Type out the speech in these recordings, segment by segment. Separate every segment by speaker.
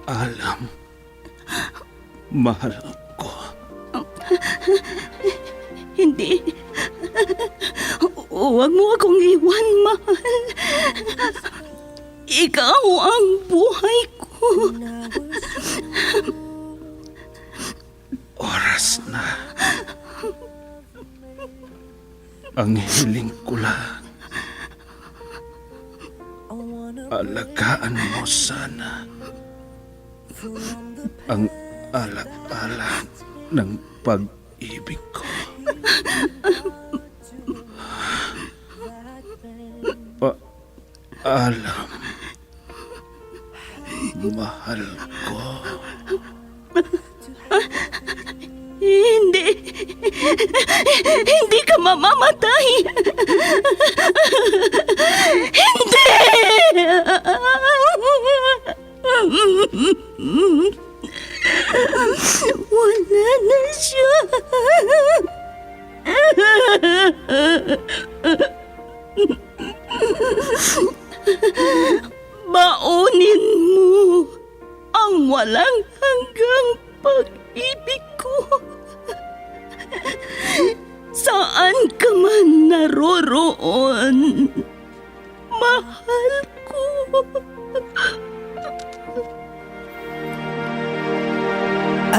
Speaker 1: Alam, mahal ko.
Speaker 2: Hindi. Huwag mo akong iwan, mahal. Ikaw ang buhay ko.
Speaker 1: Oras na. Ang hiling ko lang, alagaan mo sana ang alak-alak ng pag-ibig ko. Alam, mahal ko.
Speaker 2: Hindi. Hindi ka mamamatay. Hindi. Wala na siya. Baunin mo ang walang hanggang pag-ibig ko. Saan ka man naroroon, mahal ko.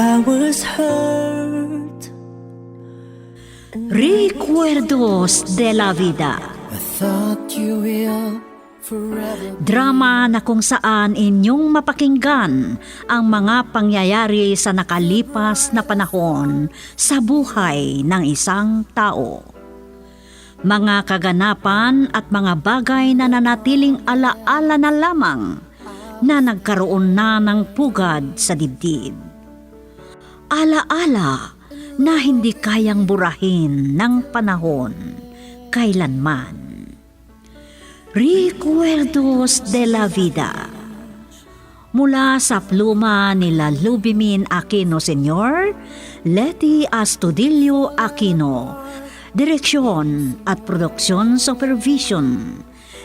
Speaker 3: I was hurt.
Speaker 4: Recuerdos de la Vida.
Speaker 3: I thought you will forever.
Speaker 4: Drama na kung saan inyong mapakinggan ang mga pangyayari sa nakalipas na panahon sa buhay ng isang tao. Mga kaganapan at mga bagay na nanatiling alaala na lamang na nagkaroon na ng pugad sa dibdib. Alaala na hindi kayang burahin ng panahon kailanman. Recuerdos de la Vida. Mula sa pluma nila Lubimin Aquino Sr., Letty Astudillo Aquino. Direksyon at produksyon supervision,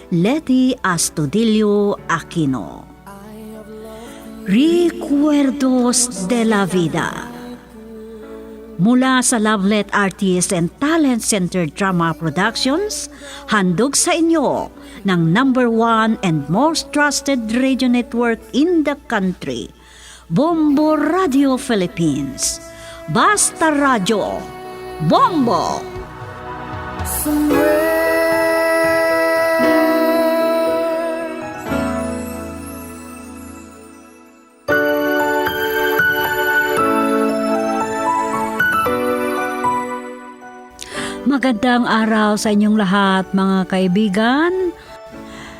Speaker 4: Letty Astudillo Aquino. Recuerdos de la Vida. Mula sa Lovelet Artist and Talent Center Drama Productions, handog sa inyo ng #1 and most trusted radio network in the country, Bombo Radio Philippines. Basta Radio, Bombo! Magandang araw sa inyong lahat, mga kaibigan.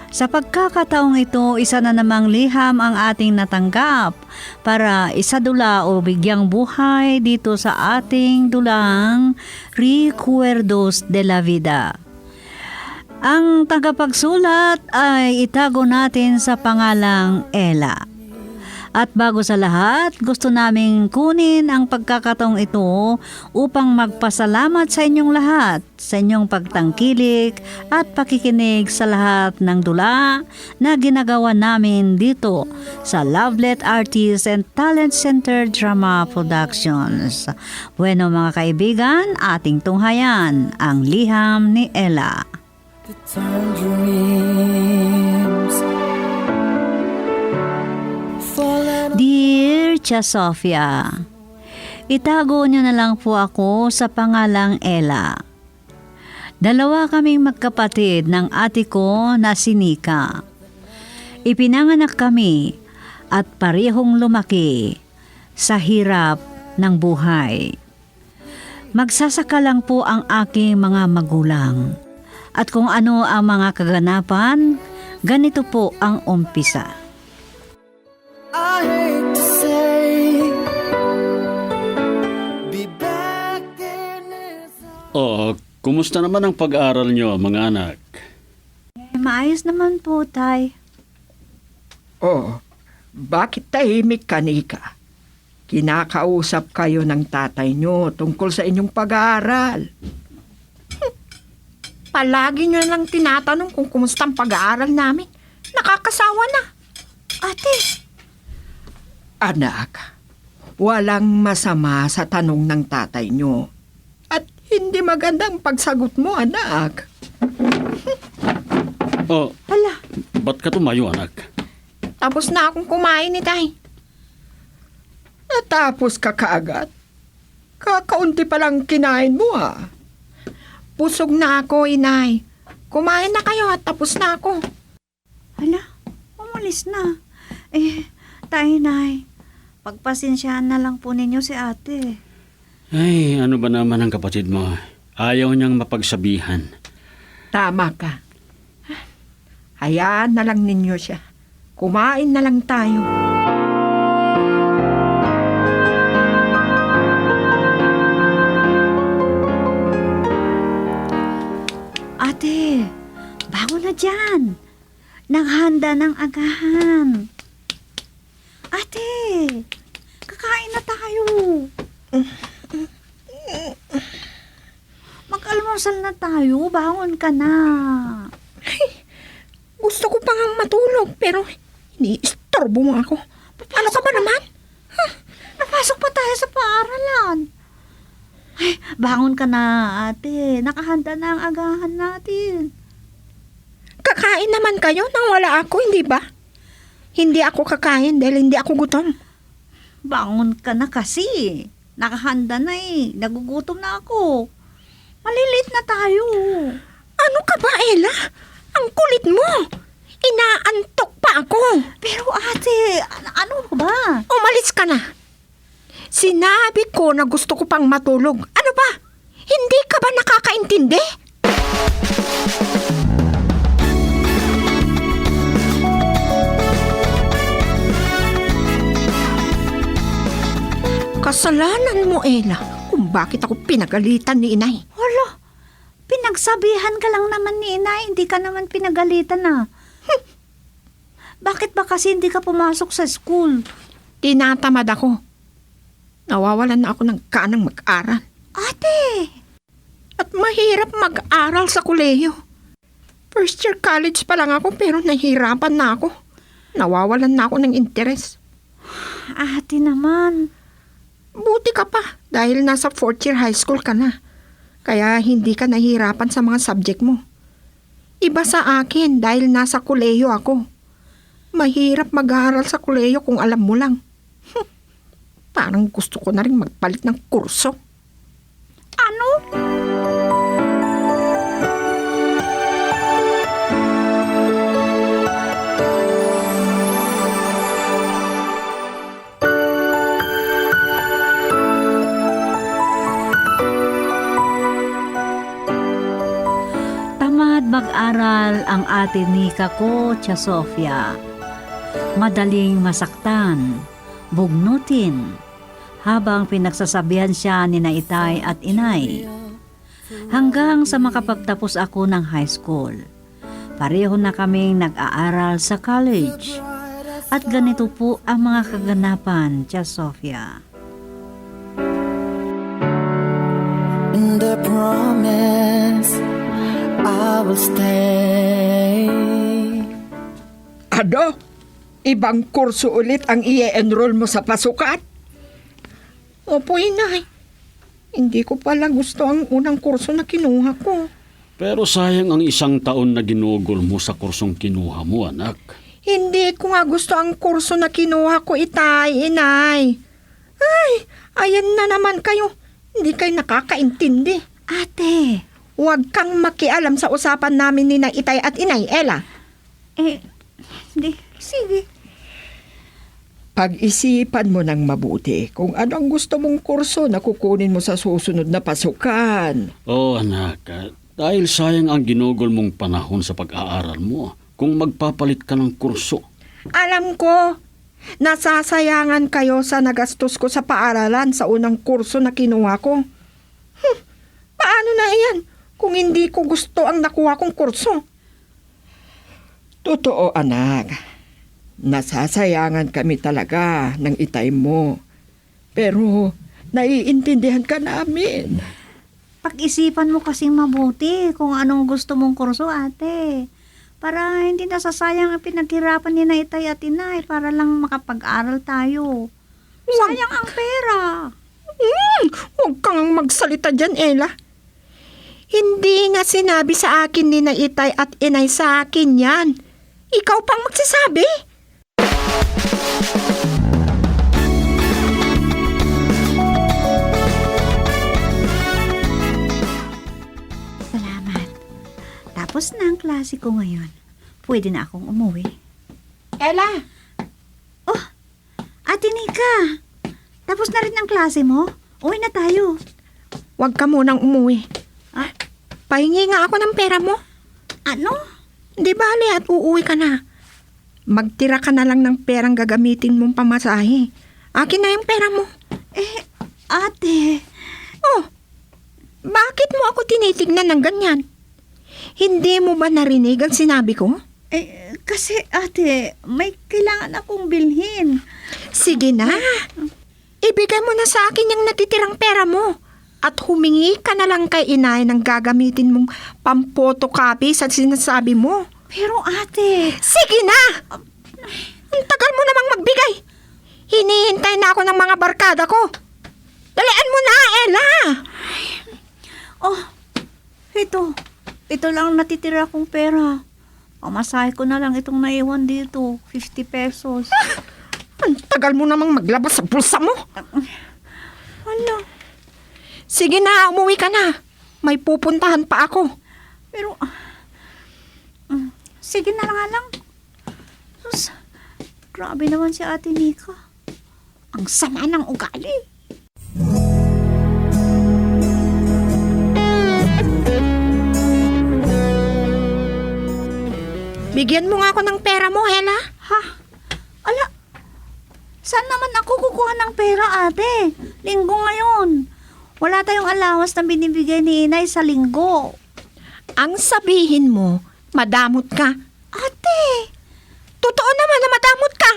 Speaker 4: Sa pagkakataong ito, isa na namang liham ang ating natanggap para isadula o bigyang buhay dito sa ating dulang Recuerdos de la Vida. Ang tagapagsulat ay itago natin sa pangalang Ella. At bago sa lahat, gusto naming kunin ang pagkakataong ito upang magpasalamat sa inyong lahat, sa inyong pagtangkilik at pakikinig sa lahat ng dula na ginagawa namin dito sa Lovelet Artist and Talent Center Drama Productions. Bueno mga kaibigan, ating tunghayan ang liham ni Ella.
Speaker 3: The tangerines.
Speaker 4: Dear Tia Sofia, itago niyo na lang po ako sa pangalang Ella. Dalawa kaming magkapatid ng ate ko na si Nika. Ipinanganak kami at parehong lumaki sa hirap ng buhay. Magsasaka lang po ang aking mga magulang. At kung ano ang mga kaganapan, ganito po ang umpisa.
Speaker 3: I hate to say, be back in this.
Speaker 5: Kumusta naman ang pag-aaral nyo, mga anak?
Speaker 4: Maayos naman po, Tay.
Speaker 6: Oh, bakit tahimik ka, Nika? Kinakausap kayo ng tatay nyo tungkol sa inyong pag-aaral. Palagi nyo lang tinatanong kung kumusta ang pag-aaral namin. Nakakasawa na.
Speaker 4: Ate,
Speaker 6: Anak, walang masama sa tanong ng tatay nyo. At hindi magandang pagsagot mo, anak.
Speaker 5: Oh,
Speaker 4: Hala,
Speaker 5: ba't ka tumayo, anak?
Speaker 6: Tapos na akong kumain ni tay. Natapos ka kaagad. Kakaunti pa lang kinain mo, ha. Busog na ako, inay. Kumain na kayo at tapos na ako.
Speaker 4: hala, umalis na. Tay, nay, pagpasensyahan na lang po ninyo si ate.
Speaker 5: Ay, ano ba naman ang kapatid mo? Ayaw niyang mapagsabihan.
Speaker 6: Tama ka. Hayaan na lang ninyo siya. Kumain na lang tayo.
Speaker 4: Ate, bangon na dyan. Naghanda ng agahan. Ate, kakain na tayo. Mag-almusal na tayo. Bangon ka na.
Speaker 6: Gusto ko pang matulog pero iniistorbo mo ako. Ano ka ba naman?
Speaker 4: Napasok pa tayo sa paaralan. Ay, bangon ka na, ate. Nakahanda na ang agahan natin.
Speaker 6: Kakain naman kayo nang wala ako, hindi ba? Hindi ako kakain dahil hindi ako gutom.
Speaker 4: Bangon ka na kasi. Nakahanda na eh. Nagugutom na ako. Malilit na tayo.
Speaker 6: Ano ka ba, Ella? Ang kulit mo. Inaantok pa ako.
Speaker 4: Pero ate, ano ba?
Speaker 6: Umalis ka na. Sinabi ko na gusto ko pang matulog. Ano ba? Hindi ka ba nakakaintindi? Kasalanan mo, Ella, kung bakit ako pinagalitan ni inay.
Speaker 4: Hala, pinagsabihan ka lang naman ni inay. Hindi ka naman pinagalitan na. Bakit ba kasi hindi ka pumasok sa school?
Speaker 6: Tinatamad ako. Nawawalan na ako ng kanang mag-aral.
Speaker 4: Ate!
Speaker 6: At mahirap mag-aral sa kolehiyo. First year college pa lang ako pero nahihirapan na ako. Nawawalan na ako ng interes.
Speaker 4: Ate naman.
Speaker 6: Buti ka pa dahil nasa fourth year high school ka na. Kaya hindi ka nahihirapan sa mga subject mo. Iba sa akin dahil nasa kolehiyo ako. Mahirap mag-aaral sa kolehiyo kung alam mo lang. Parang gusto ko na rin magpalit ng kurso.
Speaker 4: Ano? Tamad mag-aral ang ate Nika ko, Tia Sofia. Madaling masaktan, bugnutin, habang pinagsasabihan siya ni na itay at inay. Hanggang sa makapagtapos ako ng high school, pareho na kaming nag-aaral sa college. At ganito po ang mga kaganapan, Tia Sofia.
Speaker 3: And I promise I will stay.
Speaker 6: Ano? Ibang kurso ulit ang i-enroll mo sa pasukan? Opo, inay. Hindi ko pala gusto ang unang kurso na kinuha ko.
Speaker 5: Pero sayang ang 1 taon na ginugol mo sa kursong kinuha mo, anak.
Speaker 6: Hindi ko nga gusto ang kurso na kinuha ko, itay, inay. Ay, ayan na naman kayo. Hindi kayo nakakaintindi.
Speaker 4: Ate,
Speaker 6: Huwag kang makialam sa usapan namin ni na itay at inay, Ella.
Speaker 4: sige.
Speaker 6: Pag-isipan mo ng mabuti kung ano ang gusto mong kurso na kukunin mo sa susunod na pasukan.
Speaker 5: Oh, anak, dahil sayang ang ginugol mong panahon sa pag-aaral mo kung magpapalit ka ng kurso.
Speaker 6: Alam ko, nasasayangan kayo sa nagastos ko sa paaralan sa unang kurso na kinuha ko. Paano na iyan kung hindi ko gusto ang nakuha kong kurso? Totoo, anak. Nasasayangan kami talaga ng itay mo. Pero naiintindihan ka namin.
Speaker 4: Pag-isipan mo kasing mabuti kung anong gusto mong kurso, ate. Para hindi nasasayang ang pinaghirapan ni na itay at inay para lang makapag-aral tayo. Sayang ang pera.
Speaker 6: Huwag kang magsalita dyan, Ella. Hindi nga sinabi sa akin ni na itay at inay sa akin yan. Ikaw pang magsasabi.
Speaker 4: Salamat. Tapos na ang klase ko ngayon. Pwede na akong umuwi.
Speaker 6: Ella,
Speaker 4: Ate Nika, tapos na rin ang klase mo? Uwi na tayo.
Speaker 6: huwag ka munang umuwi.
Speaker 4: Ah?
Speaker 6: Pahingi nga ako ng pera mo.
Speaker 4: Ano?
Speaker 6: Di bali at uuwi ka na. Magtira ka na lang ng perang gagamitin mong pamasahe. Akin na yung pera mo.
Speaker 4: Ate,
Speaker 6: Oh, bakit mo ako tinitignan ng ganyan? Hindi mo ba narinig ang sinabi ko?
Speaker 4: kasi ate, may kailangan akong bilhin.
Speaker 6: Sige na. Ibigay mo na sa akin yung natitirang pera mo. At humingi ka na lang kay inay ng gagamitin mong pampotocopy sa sinasabi mo.
Speaker 4: Pero ate,
Speaker 6: Sige na! Ang tagal mo namang magbigay. Hinihintay na ako ng mga barkada ko. Dalian mo na, Ella!
Speaker 4: ito lang ang natitira kong pera. Pamasahe ko na lang itong naiwan dito, 50 pesos.
Speaker 6: Ang tagal mo namang maglabas sa bulsa mo.
Speaker 4: Hala,
Speaker 6: Sige na, umuwi ka na. May pupuntahan pa ako.
Speaker 4: pero, sige na nga lang. Sus, grabe naman si Ate Nika. Ang sama ng ugali.
Speaker 6: Bigyan mo nga ako ng pera mo, Ella.
Speaker 4: Ha? Ala, saan naman ako kukuha ng pera, ate? Linggo ngayon. Wala tayong allowance na binibigay ni inay sa linggo.
Speaker 6: Ang sabihin mo, madamot ka.
Speaker 4: Ate,
Speaker 6: Totoo naman na madamot ka.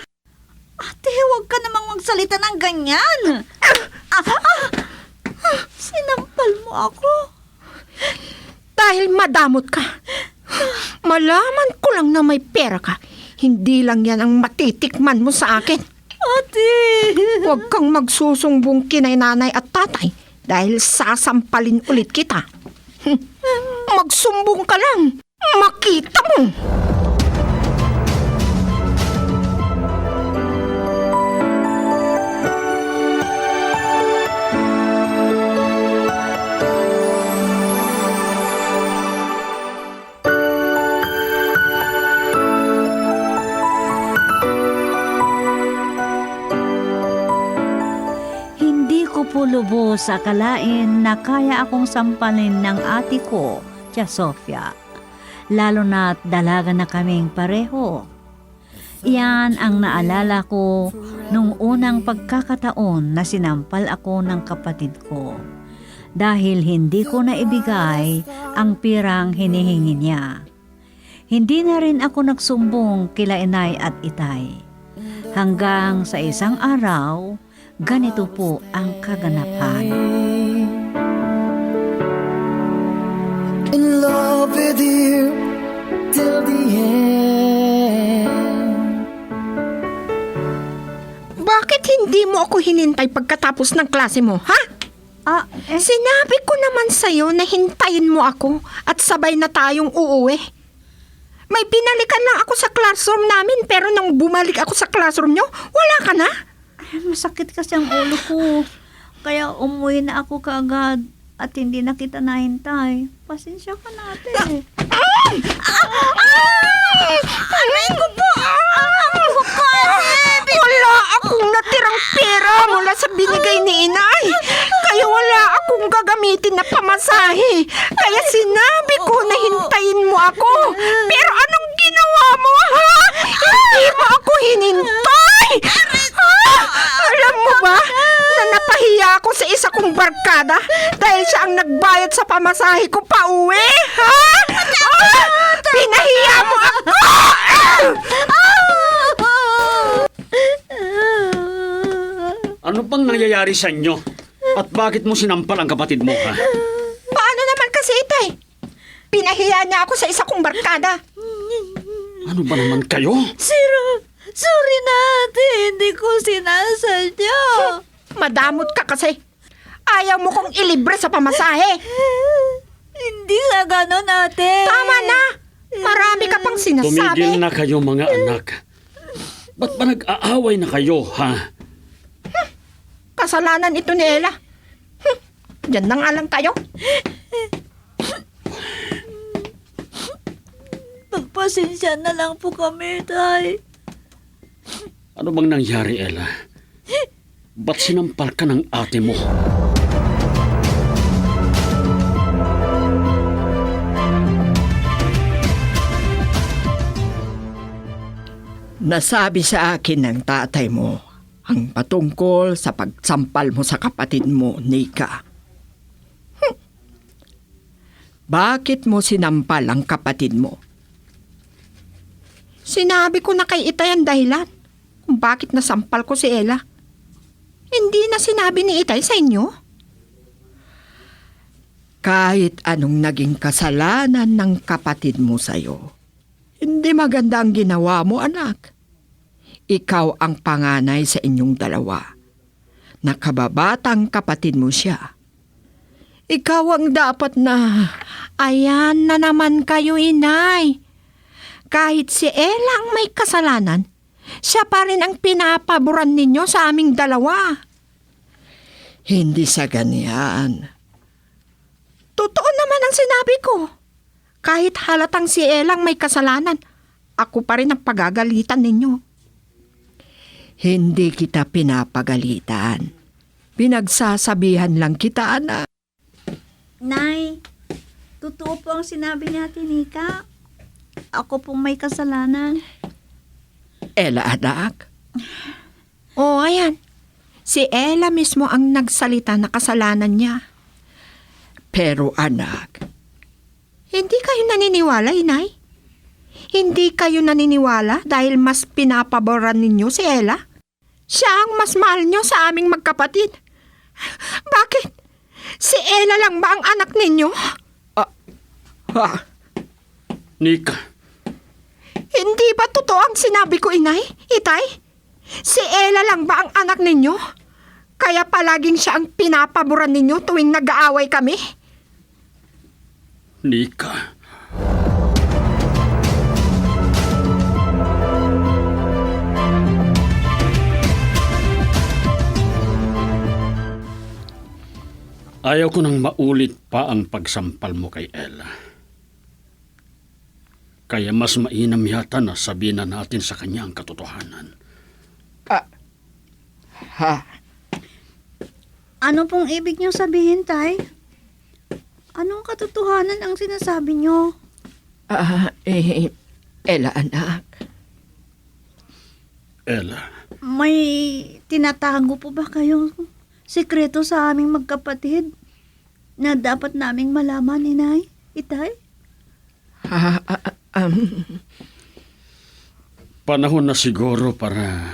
Speaker 4: ate, huwag ka namang magsalita ng ganyan. Sinampal mo ako.
Speaker 6: Dahil madamot ka. Malaman ko lang na may pera ka. Hindi lang yan ang matitikman mo sa akin.
Speaker 4: Ate.
Speaker 6: Huwag kang magsusumbong kinay nanay at tatay dahil sasampalin ulit kita. Magsumbong ka lang. Makita mo.
Speaker 4: Hindi ko po lubos sa akalain na kaya akong sampalin ng ate ko, Tia Sofia. Lalo na't dalaga na kaming pareho. Iyan ang naalala ko nung unang pagkakataon na sinampal ako ng kapatid ko. Dahil hindi ko naibigay ang pirang hinihingi niya. Hindi na rin ako nagsumbong kila inay at itay. Hanggang sa isang araw, ganito po ang kaganapan.
Speaker 3: In love with you till the end.
Speaker 6: Bakit hindi mo ako hinintay pagkatapos ng klase mo, ha? Sinabi ko naman sa'yo na hintayin mo ako at sabay na tayong uuwi. May binalikan lang ako sa classroom namin pero nang bumalik ako sa classroom nyo, wala ka na.
Speaker 4: Masakit kasi ang ulo ko. Kaya umuwi na ako kaagad at hindi na kita nahintay. Pasensya ka na, ate.
Speaker 6: Aray ko po! Wala akong natirang pera mula sa binigay ni inay. Kaya wala akong gagamitin na pamasahe. Kaya sinabi ko na hintayin mo ako. Pero anong ginawa mo, ha? Hindi mo ako hinintay! Alam mo ba na napahiya ako sa isa kong barkada dahil siya ang nagbayad sa pamasahe ko pa uwi, ha? Pinahiya mo ako!
Speaker 5: Ano bang nangyayari sa inyo? At bakit mo sinampal ang kapatid mo, ha?
Speaker 6: Paano naman kasi, itay? Pinahiya niya ako sa isa kong barkada.
Speaker 5: Ano ba naman kayo?
Speaker 4: Sorry na, ate. Hindi ko sinasadya.
Speaker 6: Madamot ka kasi. Ayaw mo kong ilibre sa pamasahe.
Speaker 4: Hindi sa ganon, ate.
Speaker 6: Tama na! Marami ka pang
Speaker 5: Tumigil
Speaker 6: sinasabi.
Speaker 5: na kayo mga anak. Ba't ba nag-aaway na kayo, ha?
Speaker 6: Kasalanan ito ni Ella. Diyan na nga lang kayo.
Speaker 4: Pagpasensya na lang po kami, tay.
Speaker 5: Ano bang nangyari, Ella? Ba't sinampal ka ng ate mo?
Speaker 6: Nasabi sa akin ng tatay mo ang patungkol sa pagsampal mo sa kapatid mo, Nika. Bakit mo sinampal ang kapatid mo? Sinabi ko na kay Itay ang dahilan kung bakit nasampal ko si Ella. Hindi na sinabi ni Itay sa inyo? Kahit anong naging kasalanan ng kapatid mo sa'yo, hindi maganda ang ginawa mo, anak. Ikaw ang panganay sa inyong dalawa. Nakababatang kapatid mo siya. Ikaw ang dapat na, ayan na naman kayo, inay. Kahit si Ella ang may kasalanan, siya pa rin ang pinapaboran ninyo sa aming dalawa. Hindi sa ganyan. Totoo naman ang sinabi ko. Kahit halatang si Elang may kasalanan, ako pa rin ang pagagalitan ninyo. Hindi kita pinapagalitan. Pinagsasabihan lang kita, anak.
Speaker 4: Nay, totoo po ang sinabi ni Ate Nika. Ako pong may kasalanan.
Speaker 6: Ella, anak. Oo, ayan. Si Ella mismo ang nagsalita na kasalanan niya. Pero anak, hindi kayo naniniwala, inay? Hindi kayo naniniwala dahil mas pinapaboran ninyo si Ella? Siya ang mas mahal nyo sa aming magkapatid. Bakit? Si Ella lang ba ang anak ninyo?
Speaker 5: Nika,
Speaker 6: Hindi ba totoo ang sinabi ko, inay? Itay? Si Ella lang ba ang anak ninyo? Kaya palaging siya ang pinapaboran ninyo tuwing nag-aaway kami?
Speaker 5: Nika. Ayaw ko nang maulit pa ang pagsampal mo kay Ella. Kaya mas mainam yata na sabihin na natin sa kanya ang katotohanan.
Speaker 4: Ano pong ibig niyo sabihin, tay? Anong katotohanan ang sinasabi niyo?
Speaker 6: Ella, anak.
Speaker 5: Ella,
Speaker 4: May tinatago po ba kayong sikreto sa aming magkapatid na dapat naming malaman, inay? Itay?
Speaker 5: panahon na siguro para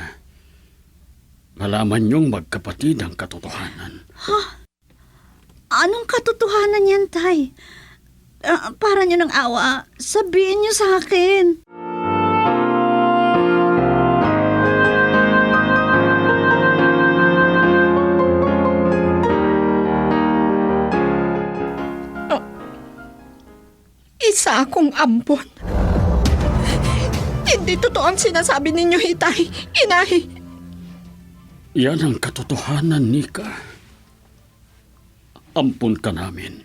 Speaker 5: malaman niyong magkapatid ang katotohanan.
Speaker 4: Anong katotohanan yan, tay? Para niyo ng awa, sabihin niyo sa akin.
Speaker 6: Isa akong ampon. Hindi totoo ang sinasabi ninyo, Itay. Inay.
Speaker 5: Yan ang katotohanan, Nika. Ampun ka namin.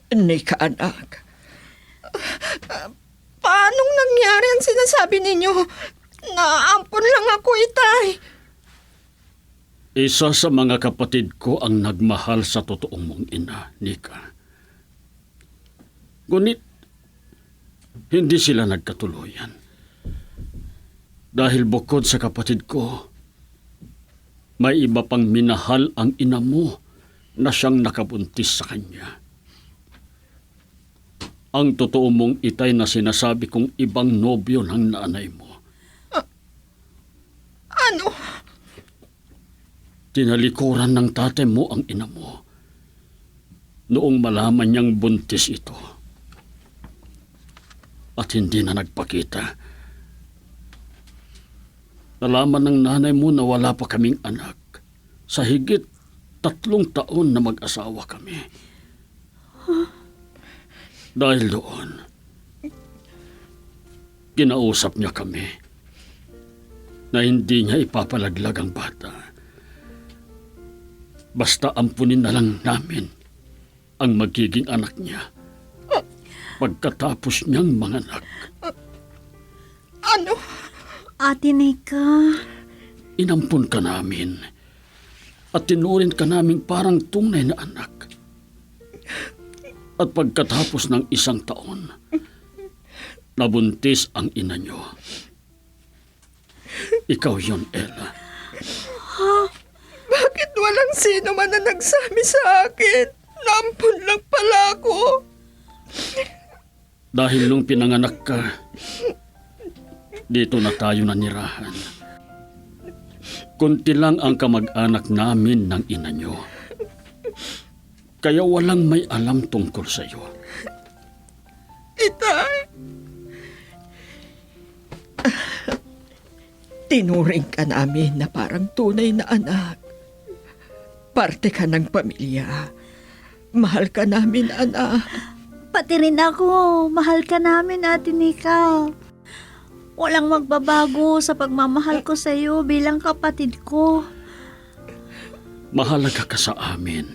Speaker 6: Nika, anak. Paanong nangyari ang sinasabi ninyo? Naampon lang ako, Itay.
Speaker 5: Isa sa mga kapatid ko ang nagmahal sa totoong mong ina, Nika. Ngunit, hindi sila nagkatuluyan. Dahil bukod sa kapatid ko, may iba pang minahal ang ina mo na siyang nakabuntis sa kanya. Ang totoo mong itay na sinasabi kong ibang nobyo ng nanay mo.
Speaker 6: Ano?
Speaker 5: Tinalikuran ng tatay mo ang ina mo noong malaman niyang buntis ito. at hindi na nagpakita. Nalaman ng nanay mo na wala pa kaming anak sa higit 3 taon na mag-asawa kami. Dahil doon, kinausap niya kami na hindi niya ipapalaglag ang bata. Basta ampunin na lang namin ang magiging anak niya pagkatapos niyang manganak.
Speaker 6: Ano?
Speaker 4: Ate Nika,
Speaker 5: Inampun ka namin at tinurin ka namin parang tunay na anak. At pagkatapos ng 1 taon, nabuntis ang ina niyo. Ikaw yun, Ella.
Speaker 6: Bakit walang sino man na nagsabi sa akin? Nampun lang pala ako.
Speaker 5: Dahil nung pinanganak ka, dito na tayo nanirahan. Kunti lang ang kamag-anak namin ng ina niyo. Kaya walang may alam tungkol sa iyo.
Speaker 6: Itay. Tinuring ka namin na parang tunay na anak. Parte ka ng pamilya. Mahal ka namin, anak.
Speaker 4: pati rin ako. Mahal ka namin, Ate Nika. Walang magbabago sa pagmamahal ko sa iyo bilang kapatid ko.
Speaker 5: Mahalaga ka sa amin.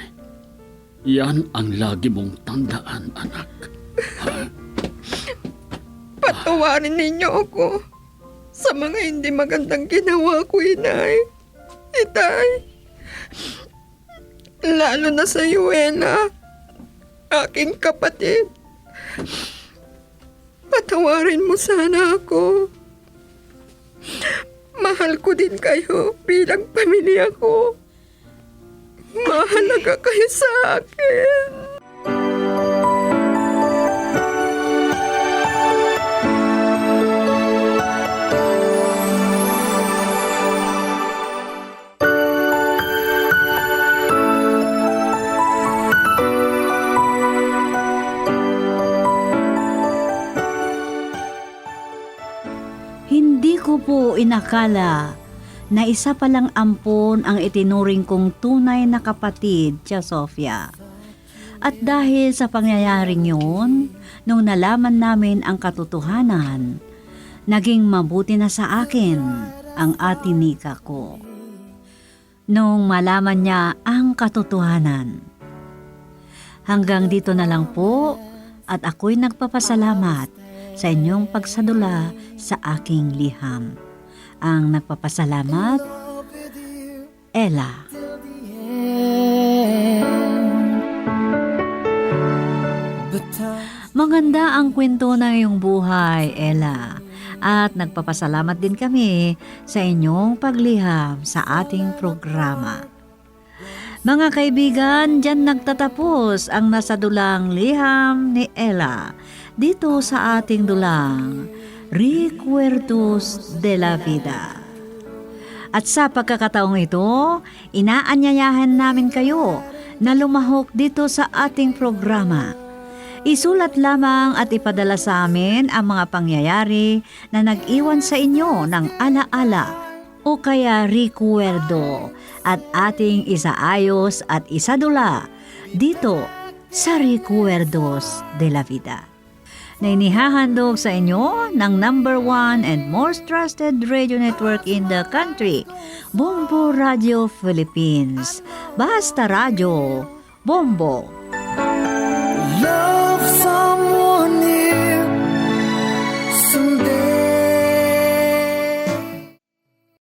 Speaker 5: Yan ang lagi mong tandaan, anak. Ha?
Speaker 6: Patawarin ninyo ako sa mga hindi magandang ginawa ko, inay. Itay. Lalo na sa Ella, aking kapatid. Patawarin mo sana ako. Mahal ko din kayo bilang pamilya ko. Mahalaga kayo sa akin.
Speaker 4: Hindi ko po inakala na isa palang ampon ang itinuring kong tunay na kapatid, Tia Sofia. At dahil sa pangyayaring yun, nung nalaman namin ang katotohanan, naging mabuti na sa akin ang Ate Nika ko. Nung malaman niya ang katotohanan. Hanggang dito na lang po at ako'y nagpapasalamat sa inyong pagsadula sa aking liham. Ang nagpapasalamat, Ella. Maganda ang kwento ng iyong buhay, Ella. At nagpapasalamat din kami sa inyong pagliham sa ating programa. Mga kaibigan, dyan nagtatapos ang nasadulang liham ni Ella dito sa ating dulang Recuerdos de la Vida. At sa pagkakataong ito, inaanyayahan namin kayo na lumahok dito sa ating programa. Isulat lamang at ipadala sa amin ang mga pangyayari na nag-iwan sa inyo ng alaala o kaya recuerdo at ating isaayos at isadula dito sa Recuerdos de la Vida. Na inihahandog sa inyo ng #1 and most trusted radio network in the country, Bombo Radio Philippines. Basta Radio, Bombo.
Speaker 3: Love